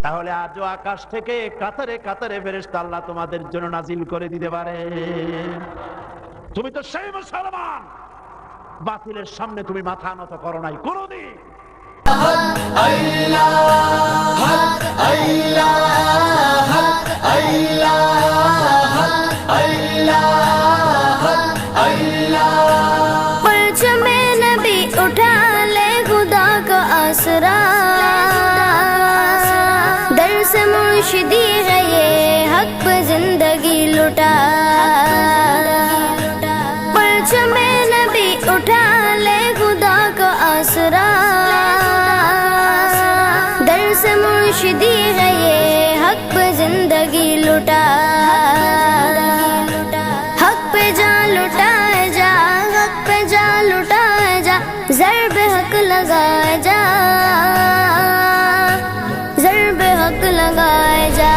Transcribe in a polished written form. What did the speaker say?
তাহলে আজও আকাশ থেকে কাতারে কাতারে ফেরেশতা আল্লাহ তোমাদের জন্য নাজিল করে দিতে পারে। তুমি তো সেই মুসলমান, বাতিলের সামনে তুমি মাথা নত করো নাই কোনদিন। परचमे नबी उठा ले खुदा का आसरा, दर से मुर्शिदी है ये हक पे जिंदगी लुटा। परचमे नबी उठा ले खुदा का आसरा, दर से मुर्शिदी है ये हक पे जिंदगी लुटा। हक पे जा लुटाए जा, हक पे जा लुटाए जा, ज़र्ब हक लगाए जा, ज़र्ब हक लगाए जा।